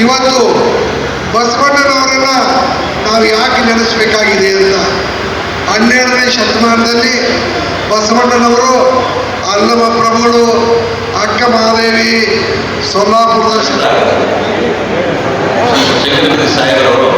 ಇವತ್ತು ಬಸವಣ್ಣನವರನ್ನ ನಾವು ಯಾಕೆ ನೆನೆಸಬೇಕಾಗಿದೆ ಅಂತ 12ನೇ ಶತಮಾನದಲ್ಲಿ ಬಸವಣ್ಣನವರು ಅಲ್ಲಮ ಪ್ರಭುಗಳು ಅಕ್ಕ ಮಹಾದೇವಿ ಸೊಲ್ಲಾಪುರದ ಸಾಹೇಬರವರು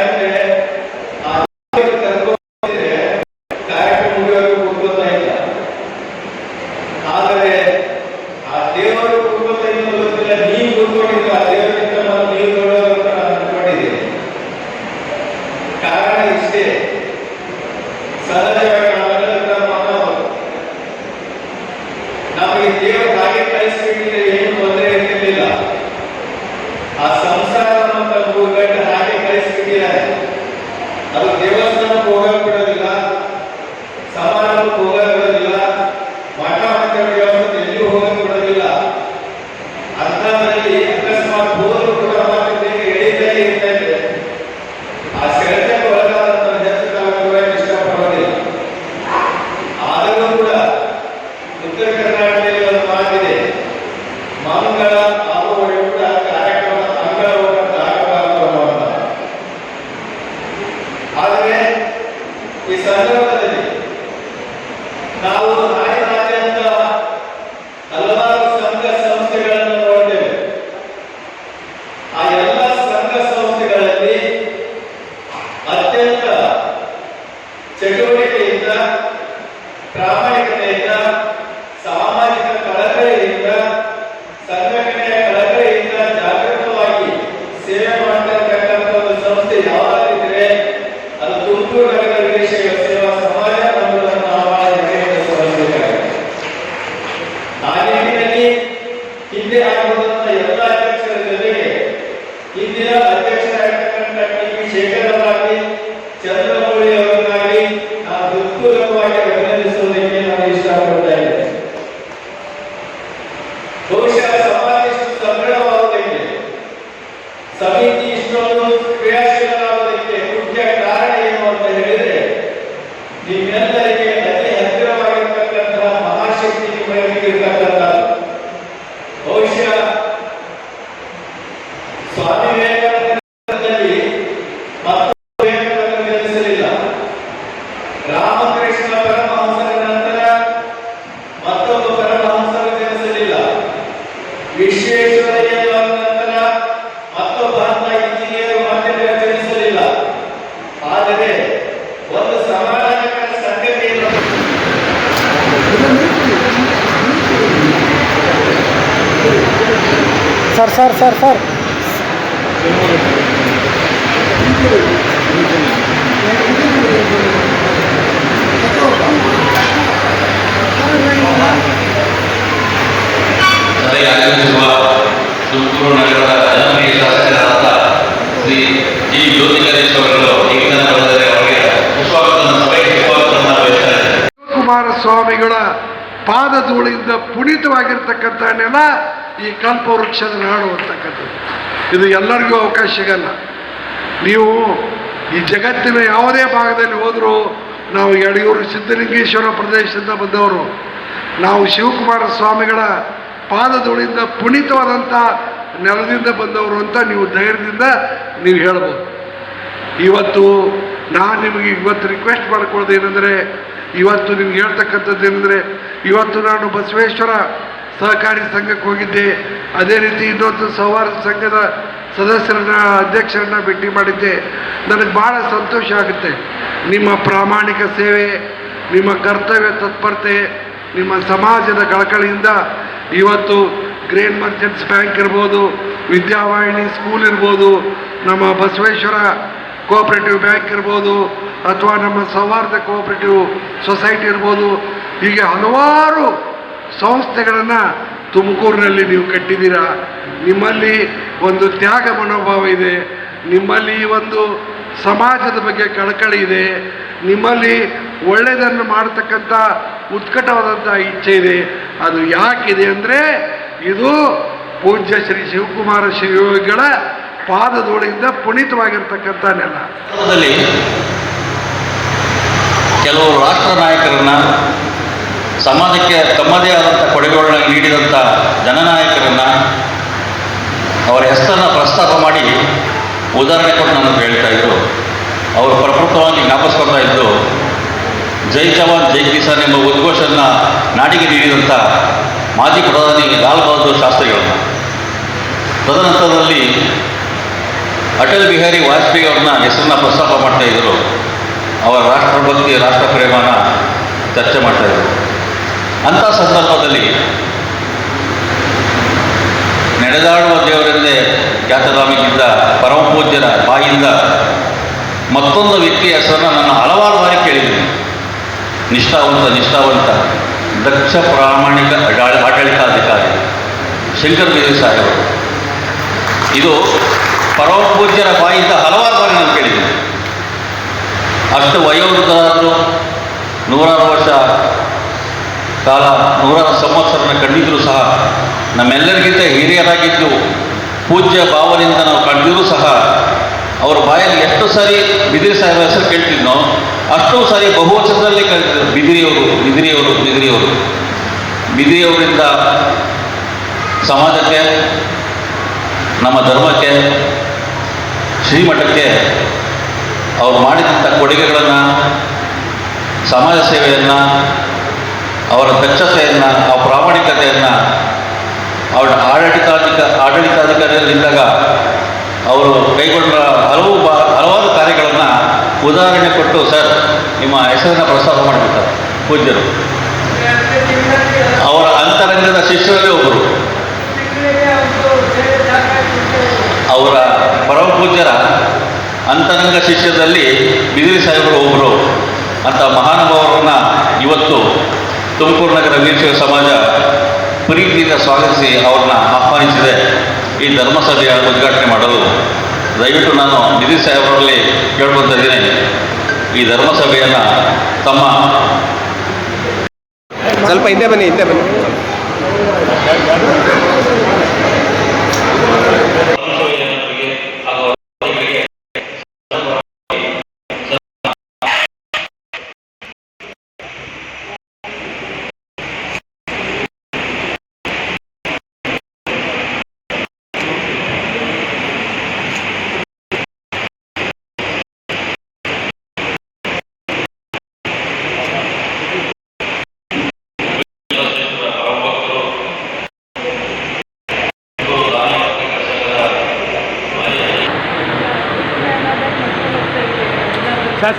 ಯಾಕಂದ್ರೆ ಕಾರ್ಯಕ್ರಮ ಮುಗಿಯೋದು ಗೊತ್ತಾ ಇಲ್ಲ. ಆದರೆ ಆ ದೇವರು ಗೊತ್ತಿಲ್ಲ, ನೀವು ಗೊತ್ತಿಲ್ಲ, ದೇವರಿಗಿಂತ ನೀವು ದೊಡ್ಡವರು ಅಂತ ನಾನು ಅನ್ಕೊಂಡಿದ್ದೀನಿ. ಕಾರಣ ಇಷ್ಟೇ, ಸಹಜವಾಗಿ ನಮಗೆ ದೇವರು ಹಾಗೆ ಕಳಿಸ್ಬಿಟ್ಟಿದ್ರೆ ಏನು ತೊಂದರೆ ಇರ್ತಿರ್ಲಿಲ್ಲ. ಆ ಸಂಸಾರ ಅಂತ 3 ಗಂಟೆ ಹಾಗೆ ಕಳಿಸ್ಬಿಟ್ಟಿದ್ದಾರೆ. ಅದು ದೇವಸ್ಥಾನಕ್ಕೆ ಹೋಗಕ್ಕೆ ಬಿಡೋದಿಲ್ಲ, ಸಮಾರಂಭಕ್ಕೆ ಹೋಗಕ್ಕೆ ಬಿಡೋದಿಲ್ಲ, ಮಠ ವ್ಯವಸ್ಥೆ ಎಲ್ಲಿಯೂ ಹೋಗಕ್ಕೆ ಬಿಡೋದಿಲ್ಲ. ಅಂಥದ್ರಲ್ಲಿ ಅಕಸ್ಮಾತ್ ಹೋದ್ರು ಕೂಡ ಮತ್ತೆ ಎಳಿತಾನೆ ಇರ್ತಾ ಇದೆ. ಆ ಸೆಳೆತಕ್ಕೆ ಒಳಗಾದಂತ ಕೂಡ ಇಷ್ಟಪಡೋದಿಲ್ಲ. ಆದರೂ ಕೂಡ ಉತ್ತರ ಕರ್ನಾಟಕದಲ್ಲಿ ಒಂದು ಮಾತಿದೆ, ಮಂಗಳ ಆಗುವವರೆ ಕೂಡ ಕಾರ್ಯಕ್ರಮ ಮಂಗಳವಾದ ಆಗಬಾರದು ಅನ್ನುವಂತ. ಆದರೆ ಈ ಸಂದರ್ಭದಲ್ಲಿ ನಾವು ನಾಡಿನಾದ್ಯಂತ ಹಲವಾರು ಸಂಘ ಸಂಸ್ಥೆಗಳನ್ನು ನೋಡ್ತೇವೆ. ಆ ಎಲ್ಲ ಸಂಘ ಸಂಸ್ಥೆಗಳಲ್ಲಿ ಅತ್ಯಂತ ಚಟುವಟಿಕೆಯಿಂದ, ಪ್ರಾಮಾಣಿಕತೆಯಿಂದ, ಸಾಮಾಜಿಕ ಕಳಕಳಿಯಿಂದ, ಸಂಘಟನೆಯ ಕಳಕಳಿಯಿಂದ ಜಾಗೃತವಾಗಿ ಸೇವೆ ಮಾಡ್ತಿರ್ತಕ್ಕಂಥ ಒಂದು ಸಂಸ್ಥೆ ಯಾವಾಗಿದ್ರೆ ಅದು ತುಮಕೂರು ನಗರ ವೀರಶೈವ ಸೇವಾ ಸಮಾಜ ಅನ್ನೋದನ್ನು ನಾವು ಗಮನಿಸಬೇಕಾಗಿದೆ. ಆ ನಿಟ್ಟಿನಲ್ಲಿ ಹಿಂದೆ ಆಗಿರುವಂತ ಎಲ್ಲ ಅಧ್ಯಕ್ಷರ ಜೊತೆಗೆ ಹಿಂದಿನ ಅಧ್ಯಕ್ಷರಾಗಿರ್ತಕ್ಕಂಥ ಟಿ.ವಿ. ಶೇಖರ್ ಅವರಾಗಲಿ, ಚಂದ್ರಮೌಳಿ ಅವರನ್ನಾಗಲಿ ನಾವು ಹೃತ್ಪೂರ್ವಕವಾಗಿ ಅಭಿನಂದಿಸುವುದಕ್ಕೆ ನಾನು ಇಷ್ಟಪಡ್ತಾ ಇದ್ದೇನೆ. ಬಹುಶಃ ಸಮಾಜ ಇಷ್ಟು ಸದೃಢವಾಗುವುದಕ್ಕೆ, ಸಮಿತಿ ಇಷ್ಟೊಂದು ಕ್ರಿಯಾಶೀಲರಾಗುವುದಕ್ಕೆ ಮುಖ್ಯ ಕಾರಣ ಏನು ಅಂತ ಹೇಳಿದ್ರೆ, ನಿಮ್ಮೆಲ್ಲರಿಗೆ ಅತಿ ಹತ್ತಿರವಾಗಿರ್ತಕ್ಕಂತಹ ಮಹಾಶಕ್ತಿ ನಿಮ್ಮಲ್ಲಿರ್ತಕ್ಕಂಥದ್ದು. ಬಹುಶಃ ಸ್ವಾಮಿ ವಿವೇಕಾನಂದರಲ್ಲಿ ಮತ್ತೊಬ್ಬ ವಿವೇಕಾನಂದ ಜನಿಸಲಿಲ್ಲ. ರಾಮಕೃಷ್ಣ ಪರಮಹಂಸರ ನಂತರ ಮತ್ತೊಬ್ಬ ಪರಮಹಂಸರು ಜನಿಸಲಿಲ್ಲ. ವಿಶ್ವೇಶ್ವರಯ್ಯ ನಂತರ ಮತ್ತೊಬ್ಬ ಇಂಜಿನಿಯರ್ ಮತ್ತೆ ಜನಿಸಲಿಲ್ಲ. ಆದರೆ ಒಂದು ಸಮಾಜಕರ ಸಂಗತಿಯನ್ನು ಸರ್ ಆಗಮಿಸಿರುವ ತುಮಕೂರು ನಗರದ ಜನಪ್ರಿಯ ಶಾಸಕರಾದ ಶ್ರೀ ಜಿ ಜ್ಯೋತಿ ಗಣೇಶ್ ಅವರುಗಳು ಈಗಿನ ಅವರಿಗೆ ಸ್ವಾಗತವನ್ನು ಬಯಸ್ತಾ ಇದ್ದಾರೆ. ಕುಮಾರಸ್ವಾಮಿಗಳ ಪಾದಧೂಳಿಯಿಂದ ಪುನೀತವಾಗಿರ್ತಕ್ಕಂಥ ನೆಲ ಈ ಕಲ್ಪವೃಕ್ಷದ ನಾಡು ಅಂತಕ್ಕಂಥದ್ದು. ಇದು ಎಲ್ಲರಿಗೂ ಅವಕಾಶ ಸಿಗಲ್ಲ. ನೀವು ಈ ಜಗತ್ತಿನ ಯಾವುದೇ ಭಾಗದಲ್ಲಿ ಹೋದರೂ, ನಾವು ಯಡಿಯೂರು ಸಿದ್ಧಲಿಂಗೇಶ್ವರ ಪ್ರದೇಶದಿಂದ ಬಂದವರು, ನಾವು ಶಿವಕುಮಾರ ಸ್ವಾಮಿಗಳ ಪಾದಧೂಳಿಂದ ಪುನೀತವಾದಂಥ ನೆಲದಿಂದ ಬಂದವರು ಅಂತ ನೀವು ಧೈರ್ಯದಿಂದ ನೀವು ಹೇಳ್ಬೋದು. ಇವತ್ತು ನಾನು ನಿಮಗೆ ರಿಕ್ವೆಸ್ಟ್ ಮಾಡ್ಕೊಳ್ಳೋದು ಏನಂದರೆ, ಇವತ್ತು ನಿಮ್ಗೆ ಹೇಳ್ತಕ್ಕಂಥದ್ದು ಏನಂದರೆ, ಇವತ್ತು ನಾನು ಬಸವೇಶ್ವರ ಸಹಕಾರಿ ಸಂಘಕ್ಕೆ ಹೋಗಿದ್ದೆ. ಅದೇ ರೀತಿ ಇನ್ನೊಂದು ಸೌಹಾರ್ದ ಸಂಘದ ಸದಸ್ಯರನ್ನ, ಅಧ್ಯಕ್ಷರನ್ನ ಭೇಟಿ ಮಾಡಿದ್ದೆ. ನನಗೆ ಭಾಳ ಸಂತೋಷ ಆಗುತ್ತೆ. ನಿಮ್ಮ ಪ್ರಾಮಾಣಿಕ ಸೇವೆ, ನಿಮ್ಮ ಕರ್ತವ್ಯ ತತ್ಪರತೆ, ನಿಮ್ಮ ಸಮಾಜದ ಕಳಕಳಿಯಿಂದ ಇವತ್ತು ಗ್ರೇನ್ ಮರ್ಚೆಂಟ್ಸ್ ಬ್ಯಾಂಕ್ ಇರ್ಬೋದು, ವಿದ್ಯಾವಾಹಿನಿ ಸ್ಕೂಲ್ ಇರ್ಬೋದು, ನಮ್ಮ ಬಸವೇಶ್ವರ ಕೋಆಪರೇಟಿವ್ ಬ್ಯಾಂಕ್ ಇರ್ಬೋದು, ಅಥವಾ ನಮ್ಮ ಸೌಹಾರ್ದ ಕೋಆಪರೇಟಿವ್ ಸೊಸೈಟಿ ಇರ್ಬೋದು, ಹೀಗೆ ಹಲವಾರು ಸಂಸ್ಥೆಗಳನ್ನು ತುಮಕೂರಿನಲ್ಲಿ ನೀವು ಕಟ್ಟಿದ್ದೀರಾ. ನಿಮ್ಮಲ್ಲಿ ಒಂದು ತ್ಯಾಗ ಮನೋಭಾವ ಇದೆ, ನಿಮ್ಮಲ್ಲಿ ಒಂದು ಸಮಾಜದ ಬಗ್ಗೆ ಕಳಕಳಿ ಇದೆ, ನಿಮ್ಮಲ್ಲಿ ಒಳ್ಳೆಯದನ್ನು ಮಾಡತಕ್ಕಂಥ ಉತ್ಕಟವಾದಂಥ ಇಚ್ಛೆ ಇದೆ. ಅದು ಯಾಕಿದೆ ಅಂದರೆ, ಇದು ಪೂಜ್ಯ ಶ್ರೀ ಶಿವಕುಮಾರ ಶಿವಯೋಗಿಗಳ ಪಾದಧೂಳಿಯಿಂದ ಪುನೀತವಾಗಿರ್ತಕ್ಕಂಥ ನೆಲ. ಕೆಲವು ರಾಷ್ಟ್ರ ನಾಯಕರನ್ನ, ಸಮಾಜಕ್ಕೆ ತಮ್ಮದೇ ಆದಂಥ ಕೊಡುಗೆಗಳನ್ನ ನೀಡಿದಂಥ ಜನನಾಯಕರನ್ನ, ಅವರ ಹೆಸರನ್ನು ಪ್ರಸ್ತಾಪ ಮಾಡಿ ಉದಾಹರಣೆ ಕೊಟ್ಟು ನಮಗೆ ಹೇಳ್ತಾ ಇದ್ರು. ಅವರು ಪ್ರಕೃತವಾಗಿ ಜ್ಞಾಪಿಸ್ಕೊಳ್ತಾ ಇದ್ದು, ಜೈ ಜವಾನ್ ಜೈ ಕಿಸಾನ್ ಎಂಬ ಉದ್ಘೋಷವನ್ನು ನಾಡಿಗೆ ನೀಡಿದಂಥ ಮಾಜಿ ಪ್ರಧಾನಿ ಲಾಲ್ ಬಹದ್ದೂರ್ ಶಾಸ್ತ್ರಿಗಳನ್ನ. ತದನಂತರದಲ್ಲಿ ಅಟಲ್ ಬಿಹಾರಿ ವಾಜಪೇಯಿ ಅವ್ರನ್ನ ಹೆಸರನ್ನ ಪ್ರಸ್ತಾಪ ಮಾಡ್ತಾ ಇದ್ದರು. ಅವರ ರಾಷ್ಟ್ರಭಕ್ತಿ ರಾಷ್ಟ್ರ ಪ್ರೇಮನ ಚರ್ಚೆ ಮಾಡ್ತಾ ಇದ್ದರು. ಅಂಥ ಸಂದರ್ಭದಲ್ಲಿ ನಡೆದಾಡುವ ದೇವರೆಂದೇ ಖ್ಯಾತನಾಮಿಗಿದ್ದ ಪರಮ ಪೂಜ್ಯರ ಬಾಯಿಂದ ಮತ್ತೊಂದು ವ್ಯಕ್ತಿಯ ಹೆಸರನ್ನು ನಾನು ಹಲವಾರು ಬಾರಿ ಕೇಳಿದ್ದೀನಿ. ನಿಷ್ಠಾವಂತ ದಕ್ಷ ಪ್ರಾಮಾಣಿಕ ಆಡಳಿತಾಧಿಕಾರಿ ಶಂಕರ ಬಿದ್ರಿ ಸಾಹೇಬರು. ಇದು ಪರಮ ಪೂಜ್ಯರ ಬಾಯಿಂದ ಹಲವಾರು ಬಾರಿ ನಾನು ಕೇಳಿದ್ದೀನಿ. ಅಷ್ಟು ವಯೋವೃದ್ಧರಾದರು, 100 ವರ್ಷ ಕಾಲ 100 ಸಂವತ್ಸರನ ಕಂಡಿದ್ದರೂ ಸಹ ನಮ್ಮೆಲ್ಲರಿಗಿಂತ ಹಿರಿಯರಾಗಿದ್ದು ಪೂಜ್ಯ ಭಾವನೆಯಿಂದ ನಾವು ಕಂಡಿದ್ರೂ ಸಹ ಅವರ ಬಾಯಲ್ಲಿ ಎಷ್ಟು ಸಾರಿ ಬಿದಿರಿ ಸಾಹೇಬರ ಹೆಸರು ಕೇಳ್ತಿದ್ನೋ ಅಷ್ಟೂ ಸಾರಿ ಬಹುವಚನದಲ್ಲೇ ಕೇಳ್ತಿದ್ರು, ಬಿದಿರಿಯವರಿಂದ ಸಮಾಜಕ್ಕೆ, ನಮ್ಮ ಧರ್ಮಕ್ಕೆ, ಶ್ರೀಮಠಕ್ಕೆ ಅವರು ಮಾಡಿದಂಥ ಕೊಡುಗೆಗಳನ್ನು, ಸಮಾಜ ಸೇವೆಯನ್ನು, ಅವರ ದಕ್ಷತೆಯನ್ನು, ಅವರ ಪ್ರಾಮಾಣಿಕತೆಯನ್ನು, ಅವರ ಆಡಳಿತಾಧಿಕಾರಿಯಲ್ಲಿದ್ದಾಗ ಅವರು ಕೈಗೊಂಡ ಹಲವಾರು ಕಾರ್ಯಗಳನ್ನು ಉದಾಹರಣೆ ಕೊಟ್ಟು, ಸರ್ ನಿಮ್ಮ ಹೆಸರನ್ನು ಪ್ರಸ್ತಾಪ ಮಾಡಿಬಿಡ್ತಾರೆ ಪೂಜ್ಯರು. ಅವರ ಅಂತರಂಗದ ಶಿಷ್ಯರಲ್ಲಿ ಒಬ್ಬರು, ಅವರ ಪರಮ ಪೂಜ್ಯರ ಅಂತರಂಗ ಶಿಷ್ಯದಲ್ಲಿ ಬಿದಿರಿ ಸಾಹೇಬರು ಒಬ್ಬರು. ಅಂಥ ಮಹಾನುಭಾವರನ್ನು ಇವತ್ತು ತುಮಕೂರು ನಗರ ವೀರಶೈವ ಸಮಾಜ ಪ್ರೀತಿಯಿಂದ ಸ್ವಾಗತಿಸಿ ಅವ್ರನ್ನ ಆಹ್ವಾನಿಸಿದೆ ಈ ಧರ್ಮಸಭೆಯ ಉದ್ಘಾಟನೆ ಮಾಡಲು. ದಯವಿಟ್ಟು ನಾನು ಬಿದಿರಿ ಸಾಹೇಬರಲ್ಲಿ ಕೇಳ್ಕೊತಾ ಇದ್ದೀನಿ, ಈ ಧರ್ಮಸಭೆಯನ್ನು ತಮ್ಮ ಸ್ವಲ್ಪ ಹಿಂದೆ ಬನ್ನಿ.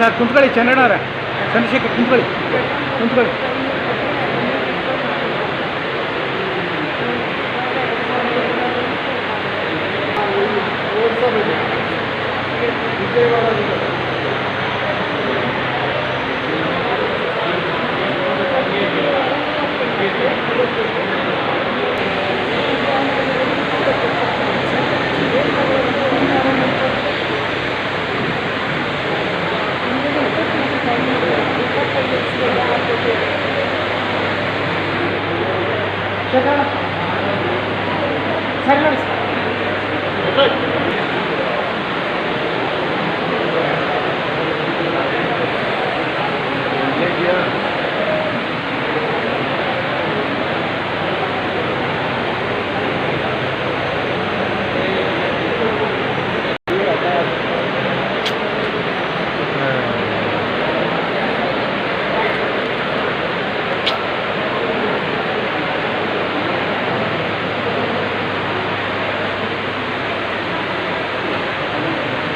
ಸರ್ ಕುಂತ್ಕೊಳ್ಳಿ, ಚಂದ್ರಣ್ಣವ್ರೆ, ಚಂದ್ರಶೇಖರ್ ಕುಂತ್ಕೊಳ್ಳಿ.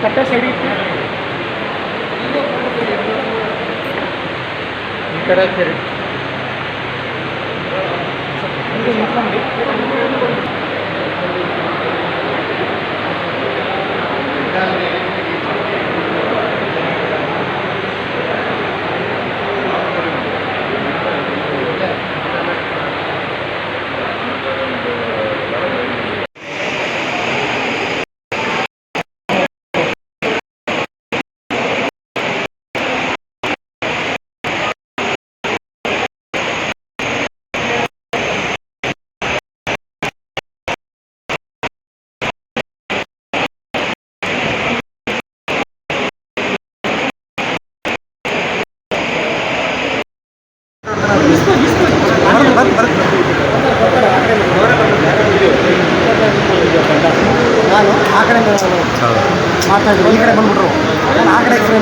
ಕಟ್ಟ ಸೈಡ್ ಈ ಕಡೆ ಸರಿ ನಾನು ಆ ಕಡೆ ಮಾತಾಡಿದ್ರು, ಈ ಕಡೆ ಬಂದ್ಬಿಟ್ರು, ನಾನು ಆ ಕಡೆ ಬಂದು